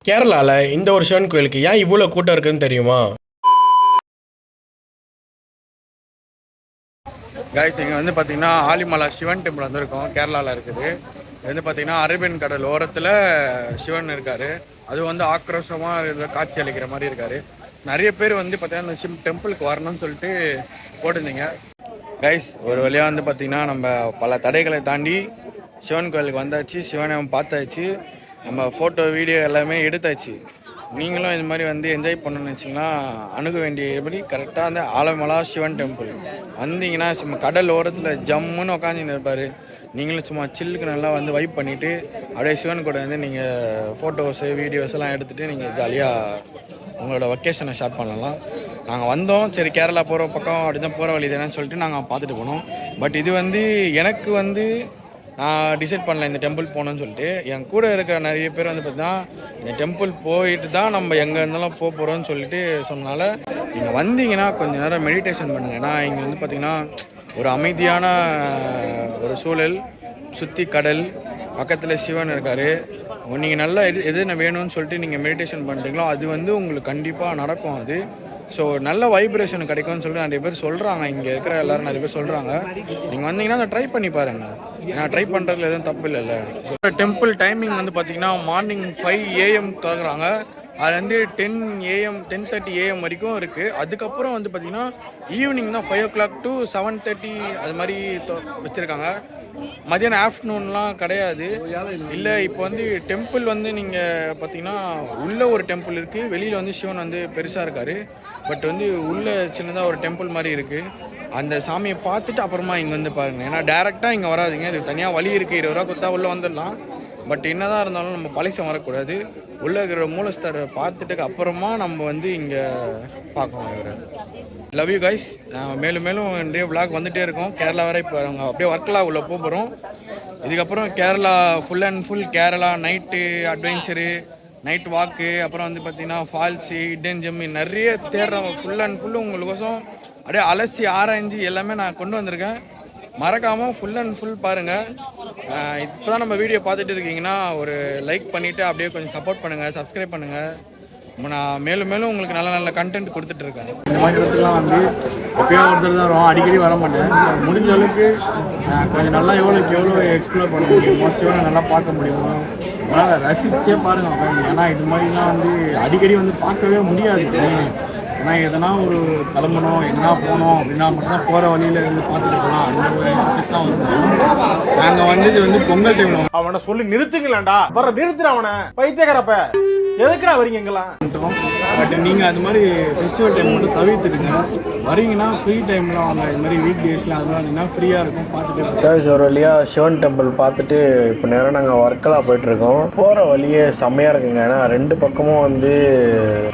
கேரளால இந்த ஒரு சிவன் கோயிலுக்கு ஏன் இவ்வளோ கூட்டம் இருக்குன்னு தெரியுமா? கைஸ் இங்கே வந்து பார்த்தீங்கன்னா ஆலிமலா சிவன் டெம்பிள் வந்திருக்கோம். கேரளாவில் இருக்குது. இது வந்து பார்த்தீங்கன்னா அரேபியன் கடல் ஓரத்தில் சிவன் இருக்கார். அது வந்து ஆக்ரோஷமாக காட்சி அளிக்கிற மாதிரி இருக்கார். நிறைய பேர் வந்து பார்த்தீங்கன்னா இந்த டெம்பிளுக்கு வரணும்னு சொல்லிட்டு போட்டிருந்தீங்க. கைஸ் ஒரு வழியாக வந்து பார்த்தீங்கன்னா நம்ம பல தடைகளை தாண்டி சிவன் கோயிலுக்கு வந்தாச்சு. சிவனை பார்த்தாச்சு. நம்ம ஃபோட்டோ வீடியோ எல்லாமே எடுத்தாச்சு. நீங்களும் இது மாதிரி வந்து என்ஜாய் பண்ணணும்னு வச்சிங்கன்னா அணுக வேண்டியபடி கரெக்டாக அந்த ஆலமலா சிவன் டெம்பிள் வந்தீங்கன்னா சும்மா கடல் ஓரத்தில் ஜம்முன்னு உட்காந்துன்னு இருப்பார். நீங்களும் சும்மா சில்லுக்கு நல்லா வந்து வைப் பண்ணிவிட்டு அப்படியே சிவன் கூட வந்து நீங்கள் ஃபோட்டோஸு வீடியோஸ் எல்லாம் எடுத்துகிட்டு நீங்கள் ஜாலியாக உங்களோட வெக்கேஷனை ஸ்டார்ட் பண்ணலாம். நாங்கள் வந்தோம், சரி கேரளா போகிற பக்கம் அப்படி தான் போகிற வழி தானேன்னு சொல்லிட்டு நாங்கள் பார்த்துட்டு போனோம். பட் இது வந்து எனக்கு வந்து நான் டிசைட் பண்ணல இந்த டெம்பிள் போகணுன்னு சொல்லிட்டு. என் கூட இருக்கிற நிறைய பேர் வந்து பார்த்தீங்கன்னா இந்த டெம்பிள் போயிட்டு தான் நம்ம எங்கே இருந்தாலும் போக போகிறோம்னு சொல்லிட்டு சொன்னனால நீங்கள் வந்தீங்கன்னா கொஞ்சம் நேரம் மெடிடேஷன் பண்ணுங்கள். ஏன்னா இங்கே வந்து பார்த்திங்கன்னா ஒரு அமைதியான ஒரு சூழல், சுற்றி கடல், பக்கத்தில் சிவன் இருக்கார். நீங்கள் நல்லா எது வேணும்னு சொல்லிட்டு நீங்கள் மெடிடேஷன் பண்ணுறீங்களோ அது வந்து உங்களுக்கு கண்டிப்பாக நடக்கும். அது ஸோ நல்ல வைப்ரேஷன் கிடைக்கும்னு சொல்லிட்டு நிறைய பேர் சொல்கிறாங்க. இங்கே இருக்கிற எல்லோரும் நிறைய பேர் சொல்கிறாங்க. நீங்கள் வந்தீங்கன்னா அதை ட்ரை பண்ணி பாருங்கள். ஏன்னா ட்ரை பண்ணுறதுல எதுவும் தப்பு இல்லைல்ல. டெம்பிள் டைமிங் வந்து பார்த்திங்கன்னா மார்னிங் 5 AM திறக்குறாங்க. அது வந்து 10 AM 10:30 AM வரைக்கும் இருக்குது. அதுக்கப்புறம் வந்து பார்த்திங்கன்னா ஈவினிங் தான் 5 o'clock to 7:30 அது மாதிரி வச்சுருக்காங்க. மதியானம் ஆஃப்டர்நூன்லாம் கிடையாது. இல்லை இப்போ வந்து டெம்பிள் வந்து நீங்கள் பார்த்தீங்கன்னா உள்ளே ஒரு டெம்பிள் இருக்குது, வெளியில் வந்து சிவன் வந்து பெருசாக இருக்கார். பட் வந்து உள்ளே சின்னதாக ஒரு டெம்பிள் மாதிரி இருக்குது. அந்த சாமியை பார்த்துட்டு அப்புறமா இங்கே வந்து பாருங்கள். ஏன்னா டேரெக்டாக இங்கே வராதிங்க, இது தனியாக வழி இருக்குது. 20 ரூபா கொடுத்தா உள்ளே வந்துடலாம். பட் என்னதான் இருந்தாலும் நம்ம பழசம் வரக்கூடாது. உள்ளே இருக்கிற மூலஸ்தரை பார்த்துட்டு அப்புறமா நம்ம வந்து இங்கே பார்க்கணும். இவர் லவ் யூ கைஸ். மேலும் மேலும் நிறைய விளாக் வந்துகிட்டே இருக்கோம். கேரளா வரை இப்போ அவங்க அப்படியே ஒர்க்கெலாம் உள்ளே போகிறோம். இதுக்கப்புறம் Kerala full and full Kerala night adventure, night வாக்கு, அப்புறம் வந்து பார்த்திங்கன்னா ஃபால்ஸு, ஹிடன் ஜெம்மி நிறைய தேடுறோம். ஃபுல் அண்ட் ஃபுல்லு உங்களுக்கோசம் அப்படியே அலசி ஆராய்ஞ்சு எல்லாமே நான் கொண்டு வந்திருக்கேன். மறக்காமல் ஃபுல் அண்ட் ஃபுல் பாருங்கள். இப்போ தான் நம்ம வீடியோ பார்த்துட்டு இருக்கீங்கன்னா ஒரு லைக் பண்ணிவிட்டு அப்படியே கொஞ்சம் சப்போர்ட் பண்ணுங்கள், சப்ஸ்கிரைப் பண்ணுங்கள். நான் மேலும் மேலும் உங்களுக்கு நல்ல நல்ல கண்டென்ட் கொடுத்துட்ருக்கேன். இந்த மாதிரி இடத்துக்குலாம் வந்து எப்பயும் ஒருத்தர் தான் வரும், அடிக்கடி வர மாட்டேன். முடிஞ்ச அளவுக்கு கொஞ்சம் நல்லா எவ்வளோ எக்ஸ்ப்ளோர் பண்ண முடியுமோ, சிவனை நல்லா பார்க்க முடியுமோ அதனால் ரசித்தே பாருங்கள். ஏன்னா இது மாதிரிலாம் வந்து அடிக்கடி வந்து பார்க்கவே முடியாது. ஏன்னா எதனா ஒரு கிளம்பணும், எங்கன்னா போகணும் அப்படின்னா மட்டும்தான் போகிற வழியில் இருந்து பார்த்துட்டு போகலாம். அந்த ஒரு இன்ட்ரெஸ்ட் தான் வந்து நாங்கள் வந்தது வந்து பொங்கல் டைம். அவனை சொல்லி நிறுத்துங்களேன்டா, வர நிறுத்துற அவனை பைத்தியக்காரப்ப எதுக்குடா வரீங்க எங்கெல்லாம். பட் நீங்கள் அது மாதிரி ஃபெஸ்டிவல் டைம் மட்டும் தவிர்த்துடுங்க. வரீங்கன்னா ஃப்ரீ டைமில் வாங்க. இது மாதிரி வீக் டேஸில் அது மாதிரினா ஃப்ரீயாக இருக்கும். பார்த்துட்டு ஒரு வழியாக சிவன் டெம்பிள் பார்த்துட்டு இப்போ நேரம் நாங்கள் ஒர்க்கெல்லாம் போயிட்டுருக்கோம். போகிற வழியே செம்மையாக இருக்குங்க. ஏன்னா 2 பக்கமும் வந்து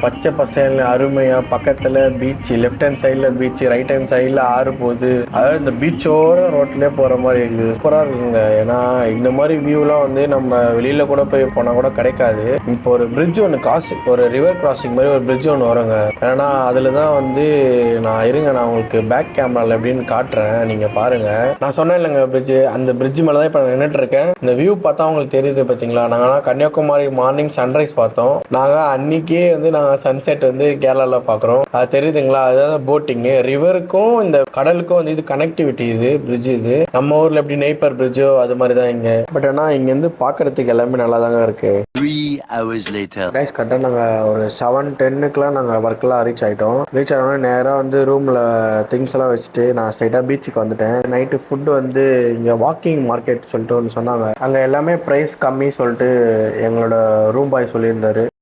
பச்சை பசங்க அருமையாக, பக்கத்தில் பீச்சு, லெஃப்ட் ஹேண்ட் சைடில் பீச்சு, ரைட் ஹேண்ட் சைடில் ஆறு போகுது. அதாவது இந்த பீச்சோட ரோட்லேயே போகிற மாதிரி இருக்குது. சூப்பராக இருக்குங்க. ஏன்னா இந்த மாதிரி வியூலாம் வந்து நம்ம வெளியில் கூட போய் போனால் கூட கிடைக்காது. இப்போ ஒரு பிரிட்ஜ் ஒன்று ஒரு ரிவர் கிராசிங் மாதிரி ஒரு பிரிட்ஜ் ஒன்று வருங்க. ஏன்னா அதில் தான் வந்து நான் உங்களுக்கு பேக் கேமராவில் எப்படின்னு காட்டுறேன், நீங்கள் பாருங்கள். நான் சொன்னேன் இல்லைங்க பிரிட்ஜு, அந்த பிரிட்ஜ் மேலே தான் இப்போ நான் நின்றுட்டு இருக்கேன். இந்த வியூ பார்த்தா உங்களுக்கு தெரியுது பார்த்தீங்களா. நாங்கள் கன்னியாகுமரி மார்னிங் சன்ரைஸ் பார்த்தோம். நாங்கள் அன்னைக்கே வந்து நாங்கள் சன்செட் வந்து கேரளாவில் பார்க்குறோம். அது தெரியுதுங்களா. அதுதான் போட்டிங்கு. ரிவருக்கும் இந்த கடலுக்கும் வந்து இது கனெக்டிவிட்டி. இது பிரிட்ஜ் இது நம்ம ஊரில் எப்படி நெய்ப்பர் பிரிட்ஜோ அது மாதிரி தான் இங்கே. பட் ஆனால் இங்கேருந்து பார்க்குறதுக்கு எல்லாமே நல்லா தாங்க இருக்குது. 3 hours later. கைஸ் கரெக்டாக நாங்கள் ஒரு 7:10 நாங்கள் ஒர்க்கெலாம் ரீச் ஆகிட்டோம். நேராக வந்து ரூமில் திங்ஸ் எல்லாம் வச்சுட்டு நான் ஸ்ட்ரைட்டாக பீச்சுக்கு வந்துட்டேன். நைட்டு ஃபுட்டு வந்து இங்கே வாக்கிங் மார்க்கெட் சொல்லிட்டு ஒன்று சொன்னாங்க. அங்கே எல்லாமே ப்ரைஸ் கம்மி சொல்லிட்டு எங்களோட ரூம் பாய் சொல்லியிருந்தாரு.